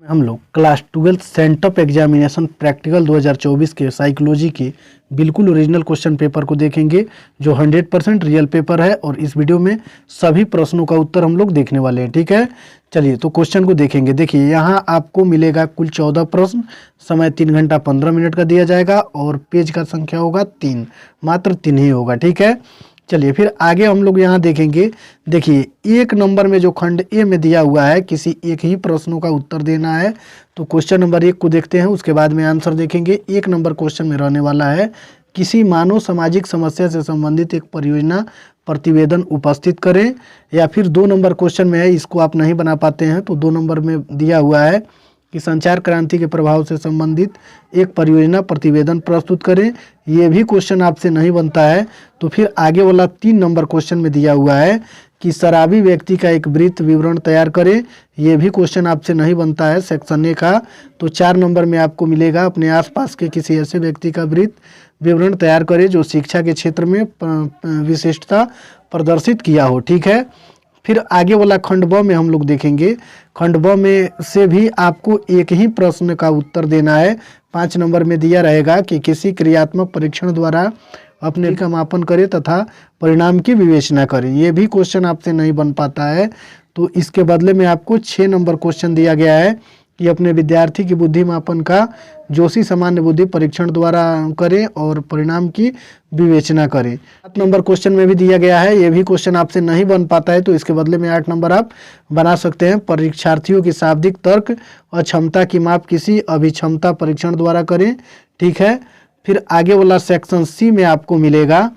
हम लोग class 12 sent up examination practical 2024 के साइकोलॉजी के बिल्कुल ओरिजिनल क्वेश्चन पेपर को देखेंगे जो 100% रियल पेपर है। और इस वीडियो में सभी प्रश्नों का उत्तर हम लोग देखने वाले हैं। ठीक है, चलिए तो क्वेश्चन को देखेंगे। देखिए यहाँ आपको मिलेगा कुल 14 प्रश्न, समय 3 घंटा 15 मिनट का दिया जाएगा और पेज का संख्या होगा 3, मात्र 3 ही होगा। ठीक है, चलिए फिर आगे हम लोग यहाँ देखेंगे। देखिए 1 नंबर में जो खंड ए में दिया हुआ है, किसी एक ही प्रश्नों का उत्तर देना है। तो क्वेश्चन नंबर 1 को देखते हैं, उसके बाद में आंसर देखेंगे। 1 नंबर क्वेश्चन में रहने वाला है, किसी मानव सामाजिक समस्या से संबंधित एक परियोजना प्रतिवेदन उपस्थित करें। या फिर 2 नंबर क्वेश्चन में है, इसको आप नहीं बना पाते हैं तो 2 नंबर में दिया हुआ है कि संचार क्रांति के प्रभाव से संबंधित एक परियोजना प्रतिवेदन प्रस्तुत करें। ये भी क्वेश्चन आपसे नहीं बनता है। तो फिर आगे वाला 3 नंबर क्वेश्चन में दिया हुआ है कि शराबी व्यक्ति का एक वृत्त विवरण तैयार करें। ये भी क्वेश्चन आपसे नहीं बनता है सेक्शन ए का। तो 4 नंबर में आपको मिलेगा, अपने आसपास के किसी ऐसे व्यक्ति का वृत्त विवरण तैयार करें जो शिक्षा के क्षेत्र में विशिष्टता प्रदर्शित किया हो। ठीक है, फिर आगे वाला खंड ब में हम लोग देखेंगे। खंड ब में से भी आपको एक ही प्रश्न का उत्तर देना है। 5 नंबर में दिया रहेगा कि किसी क्रियात्मक परीक्षण द्वारा अपने का मापन करें तथा परिणाम की विवेचना करें। ये भी क्वेश्चन आपसे नहीं बन पाता है। तो इसके बदले में आपको 6 नंबर क्वेश्चन दिया गया है कि अपने विद्यार्थी की बुद्धि मापन का जोशी सामान्य बुद्धि परीक्षण द्वारा करें और परिणाम की विवेचना करें। 7 नंबर क्वेश्चन में भी दिया गया है। ये भी क्वेश्चन आपसे नहीं बन पाता है तो इसके बदले में 8 नंबर आप बना सकते हैं। परीक्षार्थियों की शाब्दिक तर्क अक्षमता की माप किसी अभिक्षमता परीक्षण द्वारा करें। ठीक है, फिर आगे वाला सेक्शन सी में आपको मिलेगा,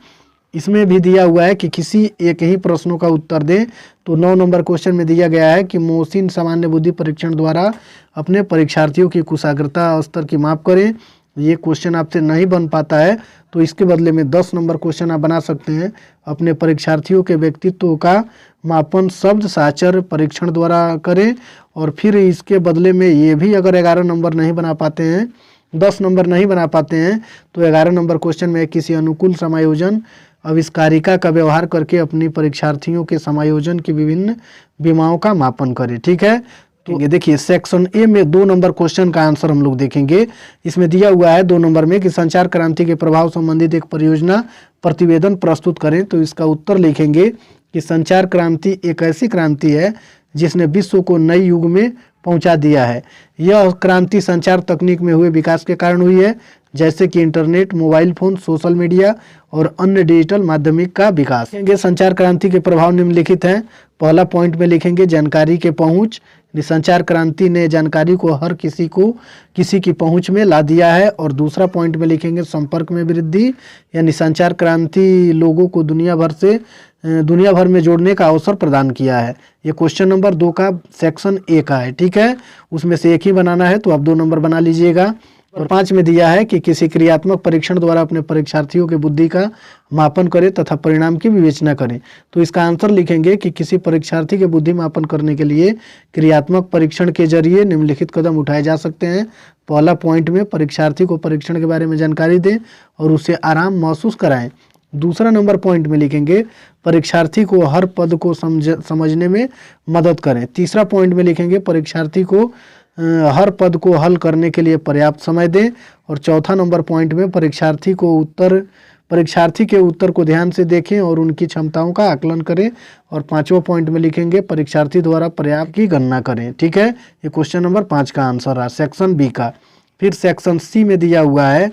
इसमें भी दिया हुआ है कि किसी एक ही प्रश्नों का उत्तर दें। तो 9 नंबर क्वेश्चन में दिया गया है कि मोहसिन सामान्य बुद्धि परीक्षण द्वारा अपने परीक्षार्थियों की कुशाग्रता स्तर की माप करें। ये क्वेश्चन आपसे नहीं बन पाता है तो इसके बदले में 10 नंबर क्वेश्चन आप बना सकते हैं, अपने परीक्षार्थियों के व्यक्तित्व का मापन शब्द साचर परीक्षण द्वारा करें। और फिर इसके बदले में ये भी अगर 11 नंबर नहीं बना पाते हैं, 10 नंबर नहीं बना पाते हैं तो 11 नंबर क्वेश्चन में किसी अनुकूल समायोजन आविष्कारिका का व्यवहार करके अपनी परीक्षार्थियों के समायोजन की विभिन्न विमाओं का मापन करें। ठीक है, तो ये देखिए सेक्शन ए में 2 नंबर क्वेश्चन का आंसर हम लोग देखेंगे। इसमें दिया हुआ है 2 नंबर में कि संचार क्रांति के प्रभाव संबंधित एक परियोजना प्रतिवेदन प्रस्तुत करें। तो इसका उत्तर लिखेंगे कि संचार क्रांति एक ऐसी क्रांति है जिसने विश्व को नए युग में पहुंचा दिया है। यह क्रांति संचार तकनीक में हुए विकास के कारण हुई है, जैसे कि internet, mobile phone, social media और अन्य डिजिटल माध्यमिक का विकास। लिखेंगे संचार क्रांति के प्रभाव निम्नलिखित हैं। पहला पॉइंट में लिखेंगे जानकारी के पहुंच। संचार क्रांति ने जानकारी को हर किसी की पहुंच में ला दिया है। और दूसरा पॉइंट में लिखेंगे संपर्क में वृद्धि, यानी संचार क्रांति लोगों को दुनिया भर में जोड़ने का अवसर प्रदान किया है। ये क्वेश्चन नंबर 2 का सेक्शन ए का है। ठीक है, उसमें से एक ही बनाना है तो आप 2 नंबर बना लीजिएगा। और 5 में दिया है कि किसी क्रियात्मक परीक्षण द्वारा अपने परीक्षार्थियों के बुद्धि का मापन करें तथा परिणाम की विवेचना करें। तो इसका आंसर लिखेंगे कि किसी परीक्षार्थी के बुद्धि मापन करने के लिए क्रियात्मक परीक्षण के जरिए निम्नलिखित कदम उठाए जा सकते हैं। पहला पॉइंट में परीक्षार्थी को परीक्षण के बारे में जानकारी दें और उसे आराम महसूस कराएं। दूसरा नंबर पॉइंट में लिखेंगे परीक्षार्थी को हर पद को समझने में मदद करें। तीसरा पॉइंट में लिखेंगे परीक्षार्थी को हर पद को हल करने के लिए पर्याप्त समय दें। और चौथा नंबर पॉइंट में परीक्षार्थी के उत्तर को ध्यान से देखें और उनकी क्षमताओं का आकलन करें। और 5वां पॉइंट में लिखेंगे परीक्षार्थी द्वारा पर्याप्त की गणना करें। ठीक है, ये क्वेश्चन नंबर 5 का आंसर है सेक्शन बी का। फिर सेक्शन सी में दिया हुआ है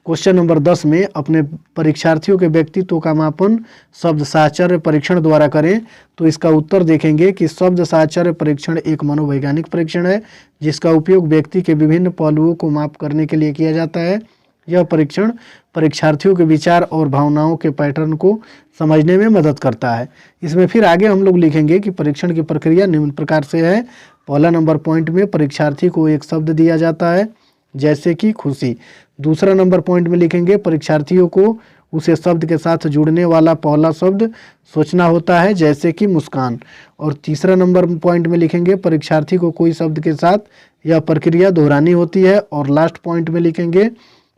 क्वेश्चन नंबर 10 में अपने परीक्षार्थियों के व्यक्तित्व का मापन शब्द साहचर्य परीक्षण द्वारा करें। तो इसका उत्तर देखेंगे कि शब्द साहचर्य परीक्षण एक मनोवैज्ञानिक परीक्षण है जिसका उपयोग व्यक्ति के विभिन्न पहलुओं को माप करने के लिए किया जाता है। यह परीक्षण परीक्षार्थियों के विचार और भावनाओं के पैटर्न को समझने में मदद करता है। इसमें फिर आगे हम लोग लिखेंगे कि परीक्षण की प्रक्रिया निम्न प्रकार से है। पहला नंबर पॉइंट में परीक्षार्थी को एक शब्द दिया जाता है जैसे कि खुशी। दूसरा नंबर पॉइंट में लिखेंगे परीक्षार्थियों को उसे शब्द के साथ जुड़ने वाला पहला शब्द सोचना होता है जैसे कि मुस्कान। और तीसरा नंबर पॉइंट में लिखेंगे परीक्षार्थी को कोई शब्द के साथ यह प्रक्रिया दोहरानी होती है। और लास्ट पॉइंट में लिखेंगे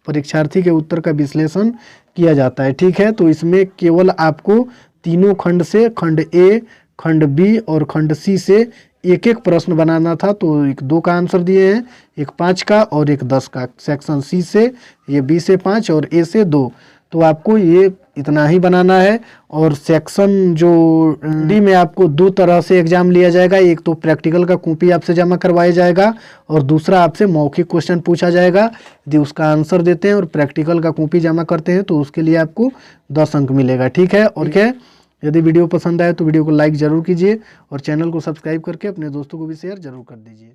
परीक्षार्थी के उत्तर का विश्लेषण किया जाता है। ठीक है, तो इसमें केवल आपको तीनों खंड से खंड ए, खंड बी और खंड सी से एक एक प्रश्न बनाना था। तो एक 2 का आंसर दिए हैं, एक 5 का और एक 10 का। सेक्शन सी से ये बी से 5 और ए से 2। तो आपको ये इतना ही बनाना है। और सेक्शन जो डी में आपको 2 तरह से एग्जाम लिया जाएगा। एक तो प्रैक्टिकल का कॉपी आपसे जमा करवाया जाएगा और दूसरा आपसे मौखिक क्वेश्चन पूछा जाएगा। यदि उसका आंसर देते हैं और प्रैक्टिकल का कॉपी जमा करते हैं तो उसके लिए आपको 10 अंक मिलेगा। ठीक है। और क्या, यदि वीडियो पसंद आए तो वीडियो को लाइक ज़रूर कीजिए और चैनल को सब्सक्राइब करके अपने दोस्तों को भी शेयर ज़रूर कर दीजिए।